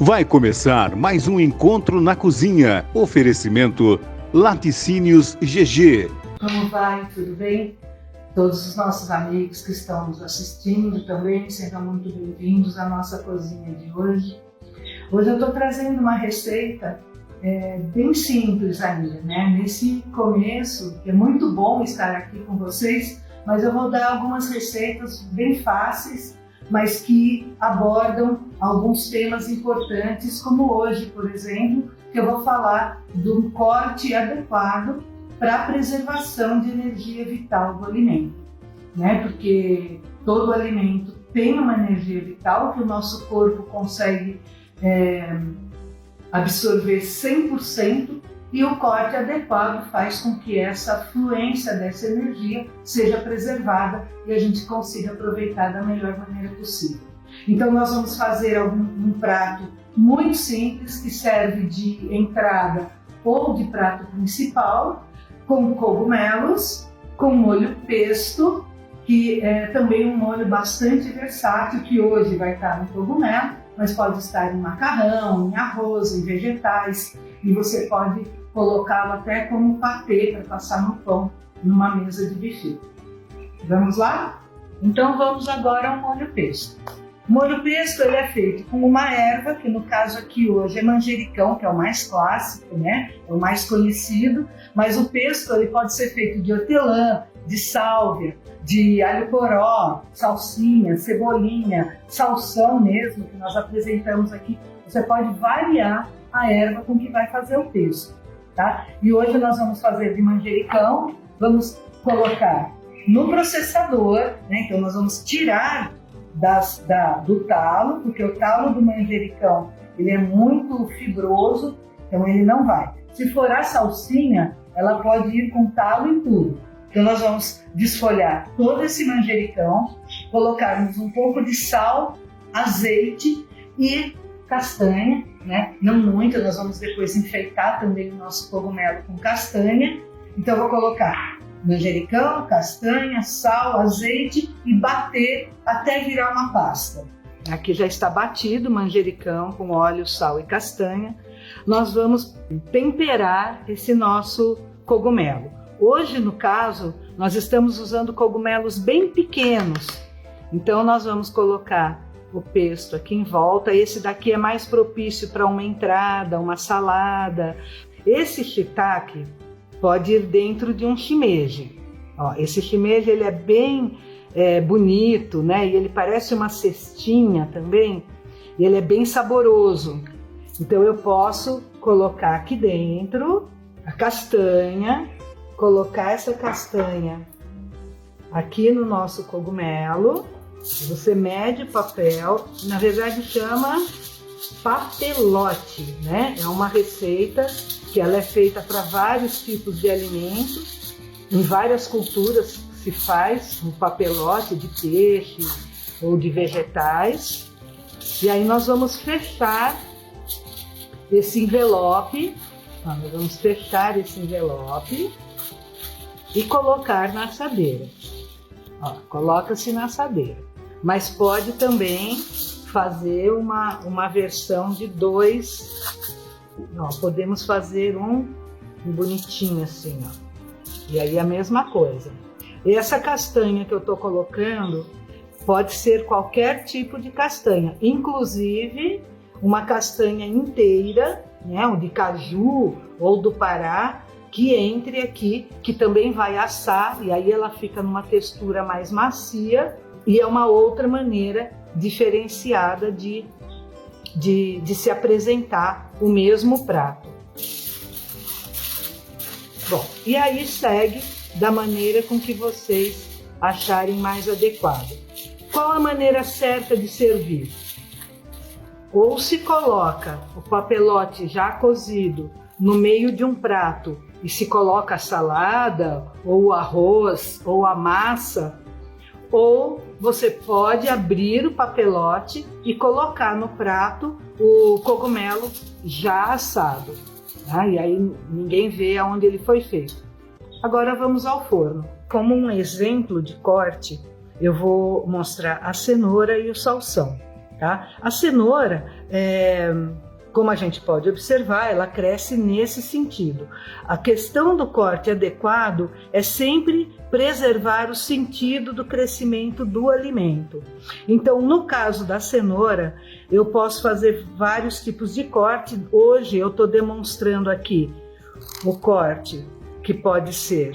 Vai começar mais um encontro na cozinha. Oferecimento Laticínios GG. Como vai? Tudo bem? Todos os nossos amigos que estão nos assistindo também, sejam muito bem-vindos à nossa cozinha de hoje. Hoje eu estou trazendo uma receita bem simples ainda, né? Nesse começo, é muito bom estar aqui com vocês, mas eu vou dar algumas receitas bem fáceis, mas que abordam alguns temas importantes, como hoje, por exemplo, que eu vou falar do corte adequado para a preservação de energia vital do alimento, né? Porque todo alimento tem uma energia vital que o nosso corpo consegue absorver 100%, e o corte adequado faz com que essa fluência dessa energia seja preservada e a gente consiga aproveitar da melhor maneira possível. Então nós vamos fazer um prato muito simples que serve de entrada ou de prato principal, com cogumelos, com molho pesto, que é também um molho bastante versátil, que hoje vai estar no cogumelo, mas pode estar em macarrão, em arroz, em vegetais, e você pode colocá-lo até como patê para passar no pão, numa mesa de buffet. Vamos lá? Então vamos agora ao molho pesto. O molho pesto ele é feito com uma erva, que no caso aqui hoje é manjericão, que é o mais clássico, né? É o mais conhecido, mas o pesto ele pode ser feito de hortelã, de sálvia, de alho poró, salsinha, cebolinha, salsão mesmo, que nós apresentamos aqui. Você pode variar a erva com que vai fazer o pesto, tá? E hoje nós vamos fazer de manjericão, vamos colocar no processador, né? Então nós vamos tirar do talo, porque o talo do manjericão ele é muito fibroso, então ele não vai. Se for a salsinha, ela pode ir com talo e tudo. Então nós vamos desfolhar todo esse manjericão, colocarmos um pouco de sal, azeite e castanha, né? Não muito, nós vamos depois enfeitar também o nosso cogumelo com castanha. Então eu vou colocar manjericão, castanha, sal, azeite e bater até virar uma pasta. Aqui já está batido o manjericão com óleo, sal e castanha. Nós vamos temperar esse nosso cogumelo. Hoje, no caso, nós estamos usando cogumelos bem pequenos. Então nós vamos colocar o pesto aqui em volta. Esse daqui é mais propício para uma entrada, uma salada. Esse shiitake pode ir dentro de um shimeji. Ó, esse shimeji ele é bem bonito, né? E ele parece uma cestinha também. E ele é bem saboroso. Então eu posso colocar aqui dentro a castanha, colocar essa castanha aqui no nosso cogumelo. Você mede o papel, na verdade chama papelote, né? É uma receita que ela é feita para vários tipos de alimentos, em várias culturas se faz um papelote de peixe ou de vegetais. E aí nós vamos fechar esse envelope, nós vamos fechar esse envelope e colocar na assadeira. Ó, coloca-se na assadeira, mas pode também fazer uma versão de dois. Ó, podemos fazer um bonitinho assim, ó. E aí a mesma coisa. E essa castanha que eu estou colocando pode ser qualquer tipo de castanha, inclusive uma castanha inteira, né, de caju ou do Pará, que entre aqui, que também vai assar, e aí ela fica numa textura mais macia, e é uma outra maneira diferenciada de se apresentar o mesmo prato. Bom, e aí segue da maneira com que vocês acharem mais adequado. Qual a maneira certa de servir? Ou se coloca o papelote já cozido no meio de um prato e se coloca a salada, ou o arroz, ou a massa, ou você pode abrir o papelote e colocar no prato o cogumelo já assado, tá? E aí ninguém vê aonde ele foi feito. Agora vamos ao forno. Como um exemplo de corte, eu vou mostrar a cenoura e o salsão. Tá? A cenoura como a gente pode observar, ela cresce nesse sentido. A questão do corte adequado é sempre preservar o sentido do crescimento do alimento. Então, no caso da cenoura, eu posso fazer vários tipos de corte. Hoje eu estou demonstrando aqui o corte que pode ser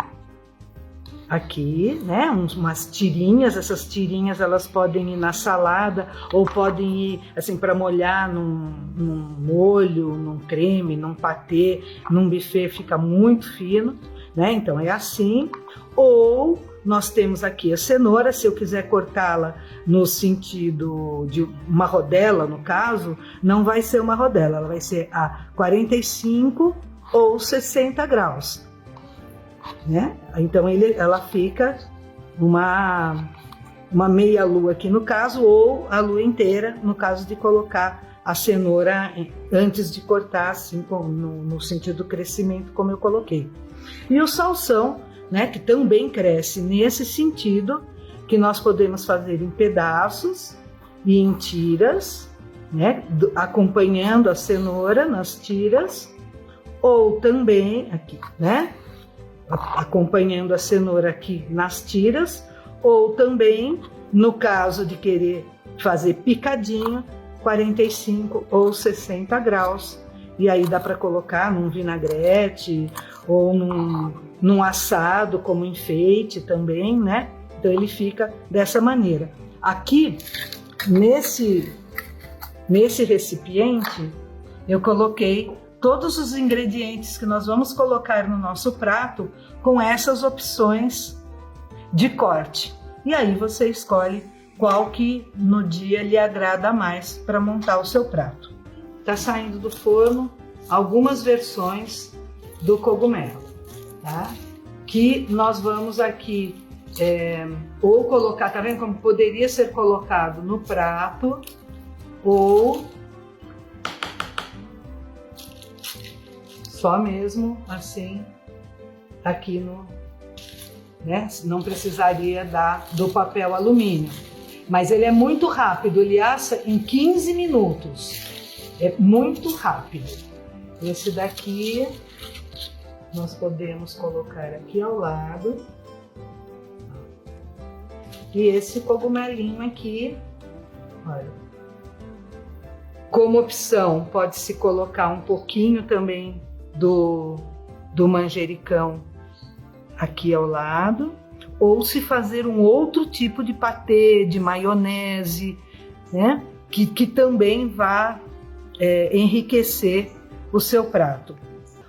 aqui, né, umas tirinhas. Essas tirinhas elas podem ir na salada ou podem ir assim para molhar num molho, num creme, num patê, num buffet, fica muito fino, né? Então é assim. Ou nós temos aqui a cenoura, se eu quiser cortá-la no sentido de uma rodela, no caso, não vai ser uma rodela, ela vai ser a 45 ou 60 graus. Né? Então ela fica uma meia lua aqui no caso, ou a lua inteira no caso de colocar a cenoura antes de cortar, assim, no sentido do crescimento, como eu coloquei. E o salsão, né, que também cresce nesse sentido, que nós podemos fazer em pedaços e em tiras, né, acompanhando a cenoura nas tiras, ou também aqui, né, acompanhando a cenoura aqui nas tiras, ou também, no caso de querer fazer picadinho, 45 ou 60 graus, e aí dá para colocar num vinagrete ou num assado como enfeite também, né? Então ele fica dessa maneira. Aqui, nesse recipiente, eu coloquei todos os ingredientes que nós vamos colocar no nosso prato com essas opções de corte. E aí você escolhe qual que no dia lhe agrada mais para montar o seu prato. Está saindo do forno algumas versões do cogumelo, tá? Que nós vamos aqui ou colocar, tá vendo como poderia ser colocado no prato, ou só mesmo assim aqui né? Não precisaria do papel alumínio. Mas ele é muito rápido, ele assa em 15 minutos. É muito rápido. Esse daqui nós podemos colocar aqui ao lado. E esse cogumelinho aqui, olha. Como opção, pode-se colocar um pouquinho também do manjericão aqui ao lado, ou se fazer um outro tipo de patê, de maionese, né? Que também vá enriquecer o seu prato,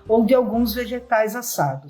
ou de alguns vegetais assados.